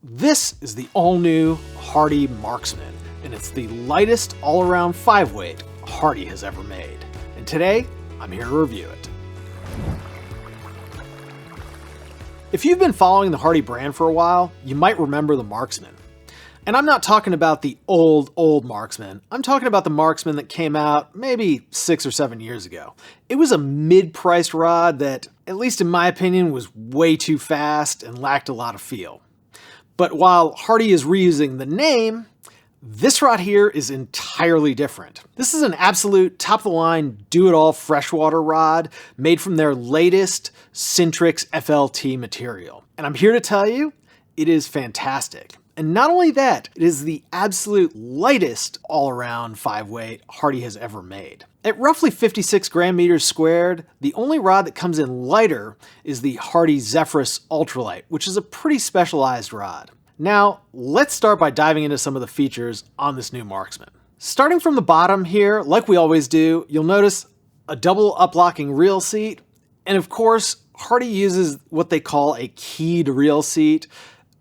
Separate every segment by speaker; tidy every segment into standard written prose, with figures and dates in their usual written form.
Speaker 1: This is the all-new Hardy Marksman, and it's the lightest all-around 5-weight Hardy has ever made. And today, I'm here to review it. If you've been following the Hardy brand for a while, you might remember the Marksman. And I'm not talking about the old Marksman. I'm talking about the Marksman that came out maybe 6 or 7 years ago. It was a mid-priced rod that, at least in my opinion, was way too fast and lacked a lot of feel. But while Hardy is reusing the name, this rod here is entirely different. This is an absolute top-of-the-line, do-it-all freshwater rod made from their latest Sintrix FLT material. And I'm here to tell you, it is fantastic. And not only that, it is the absolute lightest all-around 5-weight Hardy has ever made. At roughly 56 gram meters squared, the only rod that comes in lighter is the Hardy Zephyrus Ultralight, which is a pretty specialized rod. Now, let's start by diving into some of the features on this new Marksman. Starting from the bottom here, like we always do, you'll notice a double up-locking reel seat, and of course, Hardy uses what they call a keyed reel seat,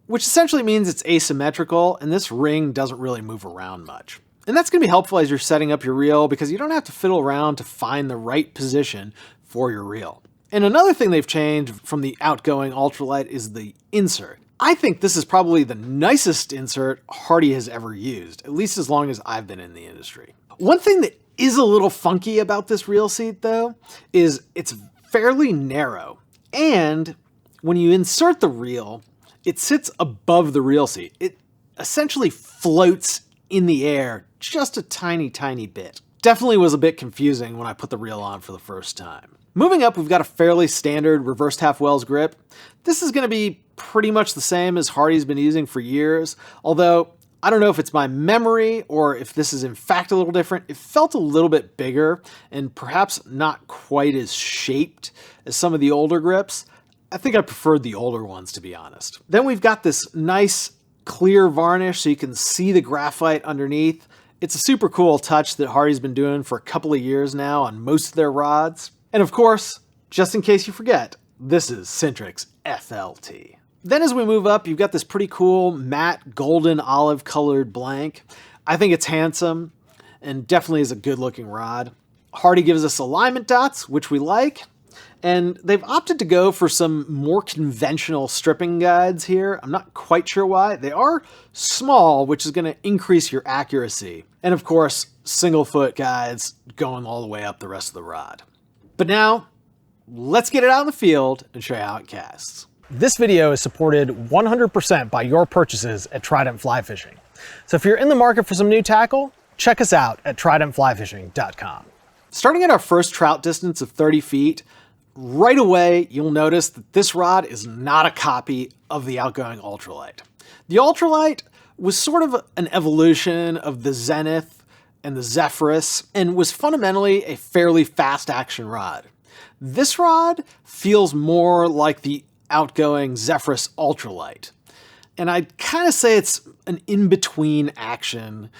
Speaker 1: which essentially means it's asymmetrical and this ring doesn't really move around much. And that's going to be helpful as you're setting up your reel because you don't have to fiddle around to find the right position for your reel. And another thing they've changed from the outgoing ultralight is the insert. I think this is probably the nicest insert Hardy has ever used, at least as long as I've been in the industry. One thing that is a little funky about this reel seat though, is it's fairly narrow. And when you insert the reel, it sits above the reel seat. It essentially floats in the air just a tiny bit. Definitely was a bit confusing when I put the reel on for the first time. Moving up, we've got a fairly standard reversed half Wells grip. This is going to be pretty much the same as Hardy's been using for years, although I don't know if it's my memory or if this is in fact a little different. It felt a little bit bigger and perhaps not quite as shaped as some of the older grips. I think I preferred the older ones, to be honest. Then we've got this nice clear varnish so you can see the graphite underneath. It's a super cool touch that Hardy's been doing for a couple of years now on most of their rods. And of course, just in case you forget, this is Sintrix FLT. Then as we move up, you've got this pretty cool matte golden olive colored blank. I think it's handsome and definitely is a good looking rod. Hardy gives us alignment dots, which we like. And they've opted to go for some more conventional stripping guides here. I'm not quite sure why. They are small, which is going to increase your accuracy. And of course, single foot guides going all the way up the rest of the rod. But now, let's get it out in the field and show you how it casts. This video is supported 100% by your purchases at Trident Fly Fishing. So if you're in the market for some new tackle, check us out at tridentflyfishing.com. Starting at our first trout distance of 30 feet, right away, you'll notice that this rod is not a copy of the outgoing ultralight. The ultralight was sort of an evolution of the Zenith and the Zephyrus and was fundamentally a fairly fast action rod. This rod feels more like the outgoing Zephyrus ultralight. And I'd kind of say it's an in-between action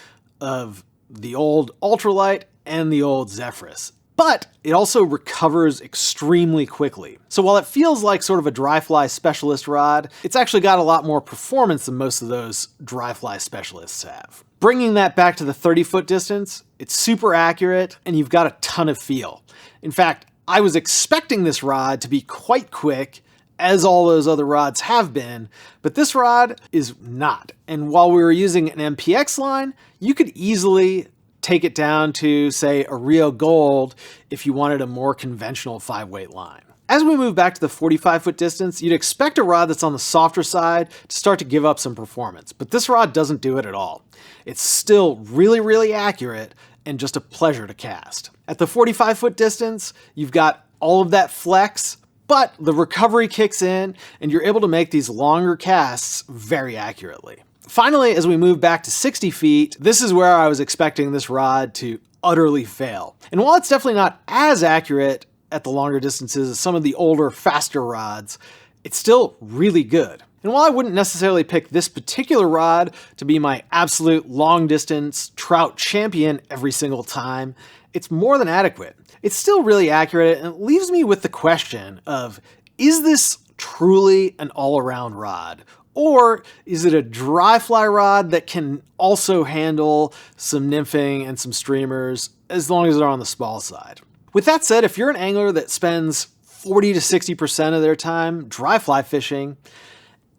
Speaker 1: of the old ultralight and the old Zephyrus. But it also recovers extremely quickly. So while it feels like sort of a dry fly specialist rod, it's actually got a lot more performance than most of those dry fly specialists have. Bringing that back to the 30-foot distance, it's super accurate and you've got a ton of feel. In fact, I was expecting this rod to be quite quick, as all those other rods have been, but this rod is not. And while we were using an MPX line, you could easily take it down to, say, a Rio Gold if you wanted a more conventional 5-weight line. As we move back to the 45-foot distance, you'd expect a rod that's on the softer side to start to give up some performance, but this rod doesn't do it at all. It's still really accurate and just a pleasure to cast. At the 45-foot distance, you've got all of that flex, but the recovery kicks in and you're able to make these longer casts very accurately. Finally, as we move back to 60 feet, this is where I was expecting this rod to utterly fail. And while it's definitely not as accurate at the longer distances as some of the older, faster rods, it's still really good. And while I wouldn't necessarily pick this particular rod to be my absolute long distance trout champion every single time, it's more than adequate. It's still really accurate and it leaves me with the question of, is this truly an all-around rod? Or is it a dry fly rod that can also handle some nymphing and some streamers as long as they're on the small side? With that said, if you're an angler that spends 40 to 60% of their time dry fly fishing,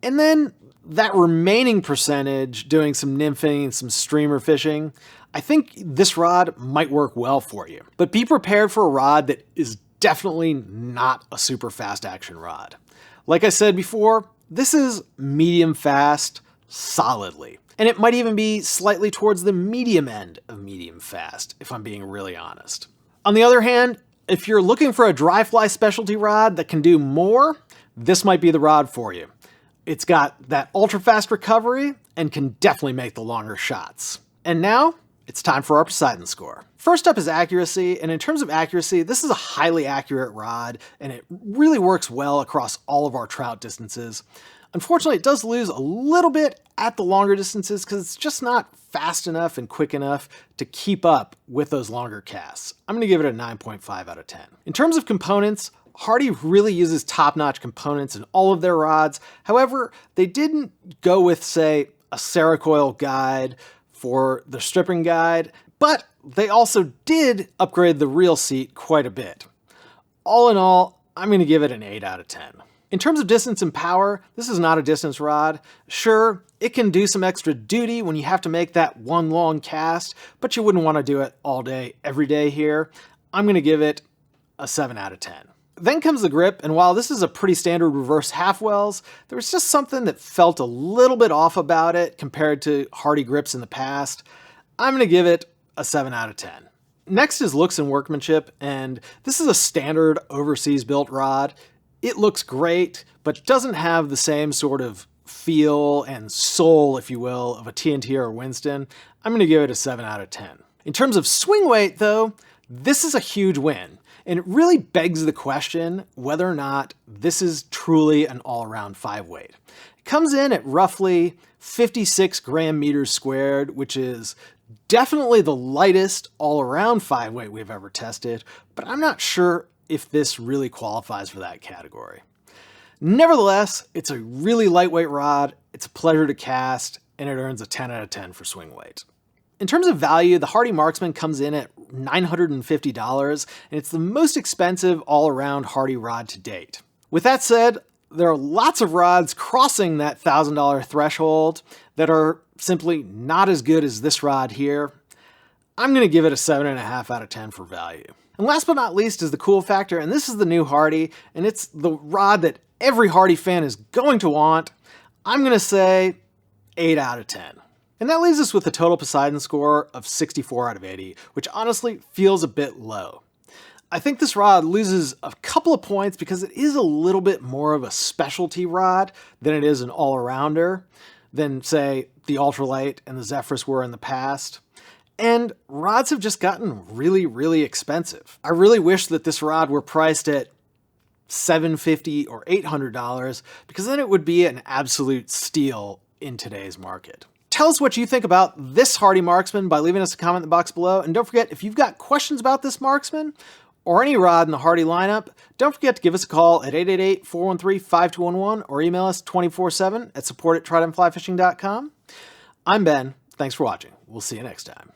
Speaker 1: and then that remaining percentage doing some nymphing and some streamer fishing, I think this rod might work well for you. But be prepared for a rod that is definitely not a super fast action rod. Like I said before, this is medium fast solidly. And it might even be slightly towards the medium end of medium fast, if I'm being really honest. On the other hand, if you're looking for a dry fly specialty rod that can do more, this might be the rod for you. It's got that ultra fast recovery and can definitely make the longer shots. And now it's time for our Poseidon Score. First up is accuracy, and in terms of accuracy, this is a highly accurate rod, and it really works well across all of our trout distances. Unfortunately, it does lose a little bit at the longer distances because it's just not fast enough and quick enough to keep up with those longer casts. I'm going to give it a 9.5 out of 10. In terms of components, Hardy really uses top-notch components in all of their rods. However, they didn't go with, say, a Cerakoil guide for the stripping guide, but they also did upgrade the reel seat quite a bit. All in all, I'm going to give it an 8 out of 10. In terms of distance and power, this is not a distance rod. Sure, it can do some extra duty when you have to make that one long cast, but you wouldn't want to do it all day, every day here. I'm going to give it a 7 out of 10. Then comes the grip, and while this is a pretty standard reverse half wells, there was just something that felt a little bit off about it compared to Hardy grips in the past. I'm going to give it a 7 out of 10. Next is looks and workmanship, and this is a standard overseas built rod. It looks great, but doesn't have the same sort of feel and soul, if you will, of a TNT or a Winston. I'm going to give it a 7 out of 10. In terms of swing weight, though, this is a huge win. And it really begs the question whether or not this is truly an all-around 5-weight. It comes in at roughly 56 gram meters squared, which is definitely the lightest all-around 5-weight we've ever tested, but I'm not sure if this really qualifies for that category. Nevertheless, it's a really lightweight rod, it's a pleasure to cast, and it earns a 10 out of 10 for swing weight. In terms of value, the Hardy Marksman comes in at $950, and it's the most expensive all-around Hardy rod to date. With that said, there are lots of rods crossing that $1,000 threshold that are simply not as good as this rod here. I'm going to give it a 7.5 out of 10 for value. And last but not least is the cool factor, and this is the new Hardy, and it's the rod that every Hardy fan is going to want. I'm going to say 8 out of 10. And that leaves us with a total Poseidon score of 64 out of 80, which honestly feels a bit low. I think this rod loses a couple of points because it is a little bit more of a specialty rod than it is an all-arounder than, say, the Ultralight and the Zephyrus were in the past. And rods have just gotten really, really expensive. I really wish that this rod were priced at $750 or $800 because then it would be an absolute steal in today's market. Tell us what you think about this Hardy Marksman by leaving us a comment in the box below. And don't forget, if you've got questions about this Marksman or any rod in the Hardy lineup, don't forget to give us a call at 888-413-5211 or email us 24/7 at support@tridentflyfishing.com. I'm Ben. Thanks for watching. We'll see you next time.